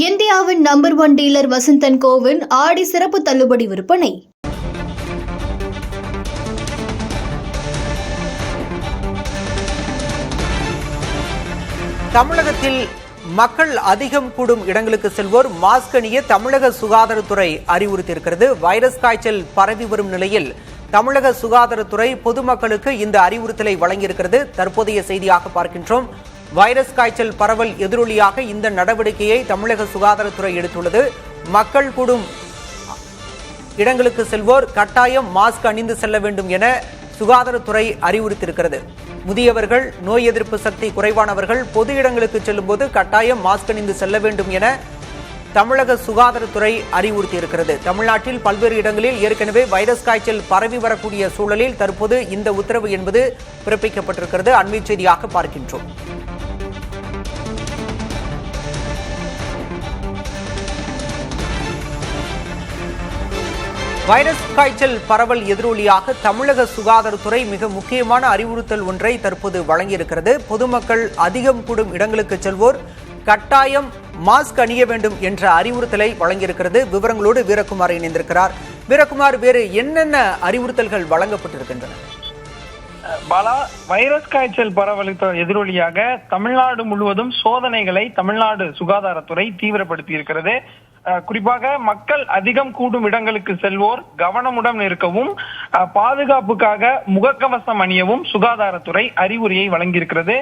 இந்தியாவின் number 1 dealer Vasanth and CoWIN ஆடி சிறப்பு தள்ளுபடி விற்பனை. தமிழகத்தில் மக்கள் அதிகம் கூடும் இடங்களுக்கு செல்வோர் மாஸ்க் அணிய தமிழக சுகாதாரத்துறை அறிவுறுத்தியிருக்கிறது. வைரஸ் காய்ச்சல் பரவி வரும் நிலையில் தமிழக சுகாதாரத்துறை பொதுமக்களுக்கு இந்த அறிவுறுத்தலை வழங்கியிருக்கிறது. தற்போதைய செய்தியாக பார்க்கின்றோம். வைரஸ் காய்ச்சல் பரவல் எதிரொலியாக இந்த நடவடிக்கையை தமிழக சுகாதாரத்துறை எடுத்துள்ளது. மக்கள் கூடும் இடங்களுக்கு செல்வோர் கட்டாயம் மாஸ்க் அணிந்து செல்ல வேண்டும் என சுகாதாரத்துறை அறிவுறுத்தியிருக்கிறது. முதியவர்கள், நோய் எதிர்ப்பு சக்தி குறைவானவர்கள் பொது இடங்களுக்கு செல்லும்போது கட்டாயம் மாஸ்க் அணிந்து செல்ல வேண்டும் என தமிழக சுகாதாரத்துறை அறிவுறுத்தியிருக்கிறது. தமிழ்நாட்டில் பல்வேறு இடங்களில் ஏற்கனவே வைரஸ் காய்ச்சல் பரவி வரக்கூடிய சூழலில் தற்போது இந்த உத்தரவு என்பது பிறப்பிக்கப்பட்டிருக்கிறது. அண்மை செய்தியாக பார்க்கின்றோம். வைரஸ் காய்ச்சல் பரவல் எதிரொலியாக தமிழக சுகாதாரத்துறை மிக முக்கியமான அறிவுறுத்தல் ஒன்றை தற்போது வழங்கியிருக்கிறது. பொதுமக்கள் அதிகம் கூடும் இடங்களுக்கு செல்வோர் கட்டாயம் மாஸ்க் அணிய வேண்டும் என்ற அறிவுறுத்தலை வழங்கியிருக்கிறது. விவரங்களோடு வீரகுமார் இணைந்திருக்கிறார். வீரகுமார், வேறு என்னென்ன அறிவுறுத்தல்கள் வழங்கப்பட்டிருக்கின்றன? பாலா, வைரஸ் காய்ச்சல் பரவலுக்கு எதிரொலியாக தமிழ்நாடு முழுவதும் சோதனைகளை தமிழ்நாடு சுகாதாரத்துறை தீவிரப்படுத்தி இருக்கிறது. குறிப்பாக மக்கள் அதிகம் கூடும் இடங்களுக்கு செல்வோர் கவனமுடன் இருக்கவும், பாதுகாப்புக்காக முகக்கவசம் அணியவும் சுகாதாரத்துறை அறிவுரையை வழங்கியிருக்கிறது.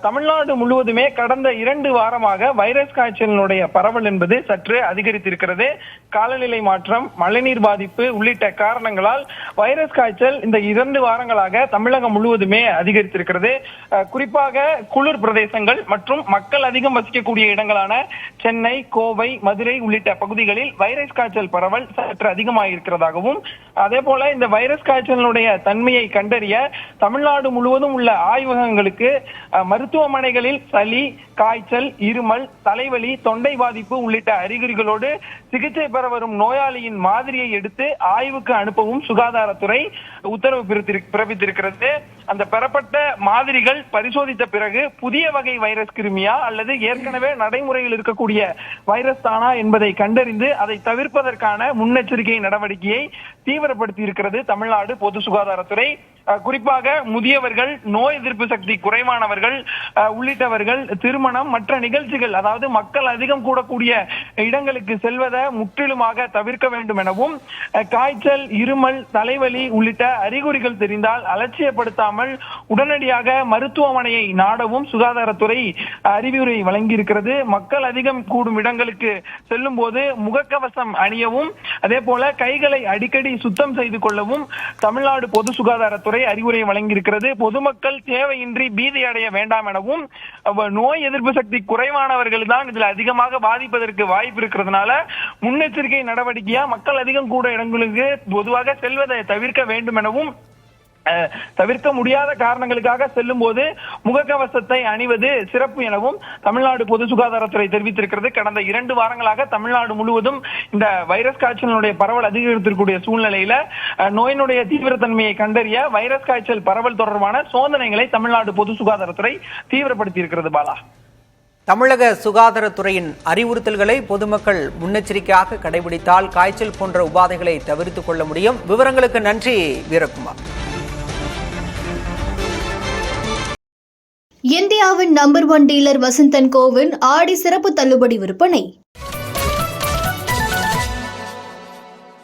தமிழ்நாடு முழுவதுமே கடந்த 2 வாரமாக வைரஸ் காய்ச்சலினுடைய பரவல் என்பது சற்று அதிகரித்திருக்கிறது. காலநிலை மாற்றம், மழைநீர் பாதிப்பு உள்ளிட்ட காரணங்களால் வைரஸ் காய்ச்சல் இந்த 2 வாரங்களாக தமிழகம் முழுவதுமே அதிகரித்திருக்கிறது. குறிப்பாக குளிர் பிரதேசங்கள் மற்றும் மக்கள் அதிகம் வசிக்கக்கூடிய இடங்களான சென்னை, கோவை, மதுரை உள்ளிட்ட பகுதிகளில் வைரஸ் காய்ச்சல் பரவல் சற்று அதிகமாயிருக்கிறதாகவும், அதே போல இந்த வைரஸ் காய்ச்சலினுடைய தன்மையை கண்டறிய தமிழ்நாடு முழுவதும் உள்ள ஆய்வகங்களுக்கு மருத்துவமனைகளில் சளி, காய்ச்சல், இருமல், தலைவலி, தொண்டை பாதிப்பு உள்ளிட்ட அறிகுறிகளோடு சிகிச்சை பெற வரும் நோயாளியின் மாதிரியை எடுத்து ஆய்வுக்கு அனுப்பவும் சுகாதாரத்துறை உத்தரவு பிறப்பித்திருக்கிறது. அந்த பெறப்பட்ட மாதிரிகள் பரிசோதித்த பிறகு புதிய வகை வைரஸ் கிருமியா அல்லது ஏற்கனவே நடைமுறையில் இருக்கக்கூடிய வைரஸ் தானா என்பதை கண்டறிந்து அதை தவிர்ப்பதற்கான முன்னெச்சரிக்கை நடவடிக்கையை தீவிரப்படுத்தி இருக்கிறது தமிழ்நாடு பொது சுகாதாரத்துறை. குறிப்பாக முதியவர்கள், நோய் எதிர்ப்பு சக்தி குறைவானவர்கள் உள்ளிட்டவர்கள் திருமணம், மற்ற நிகழ்ச்சிகள், அதாவது மக்கள் அதிகம் கூடக்கூடிய இடங்களுக்கு செல்வதை முற்றிலுமாக தவிர்க்க வேண்டும் எனவும், காய்ச்சல், இருமல், தலைவலி உள்ளிட்ட அறிகுறிகள் தெரிந்தால் அலட்சியப்படுத்தாமல் உடனடியாக மருத்துவமனையை நாடவும் சுகாதாரத்துறை அறிவுரை வழங்கியிருக்கிறது. மக்கள் அதிகம் கூடும் இடங்களுக்கு செல்லும் போது முகக்கவசம் அணியவும், அதே போல கைகளை அடிக்கடி சுத்தம் செய்து கொள்ளவும் தமிழ்நாடு பொது சுகாதாரத்துறை அறிவுரை வழங்கியிருக்கிறது. பொதுமக்கள் தேவையின்றி பீதி அடைய வேண்டாம் எனவும், நோய் எதிர்ப்பு சக்தி குறைவானவர்கள் தான் இதில் அதிகமாக பாதிப்பதற்கு வாய்ப்பு இருக்கிறதுனால முன்னெச்சரிக்கை நடவடிக்கையா மக்கள் அதிகம் கூட இடங்களுக்கு பொதுவாக செல்வதை தவிர்க்க வேண்டும் எனவும், தவிர்க்க முடியாத காரணங்களுக்காக செல்லும் போது முகக்கவசத்தை அணிவது சிறப்பு எனவும் தமிழ்நாடு பொது சுகாதாரத்துறை தெரிவித்திருக்கிறது. கடந்த 2 வாரங்களாக தமிழ்நாடு முழுவதும் இந்த வைரஸ் காய்ச்சலினுடைய பரவல் அதிகரித்திருக்கக்கூடிய சூழ்நிலையில நோயினுடைய தீவிரத்தன்மையை கண்டறிய வைரஸ் காய்ச்சல் பரவல் தொடர்பான சோதனைகளை தமிழ்நாடு பொது சுகாதாரத்துறை தீவிரப்படுத்தி இருக்கிறது. பாலா, தமிழக சுகாதாரத்துறையின் அறிவுறுத்தல்களை பொதுமக்கள் முன்னெச்சரிக்கையாக கடைபிடித்தால் காய்ச்சல் போன்ற உபாதைகளை தவிர்த்துக் கொள்ள முடியும். விவரங்களுக்கு நன்றி வீரகுமார். இந்தியாவின் number 1 dealer Vasanth and CoWIN ஆடி சிறப்பு தள்ளுபடி விற்பனை.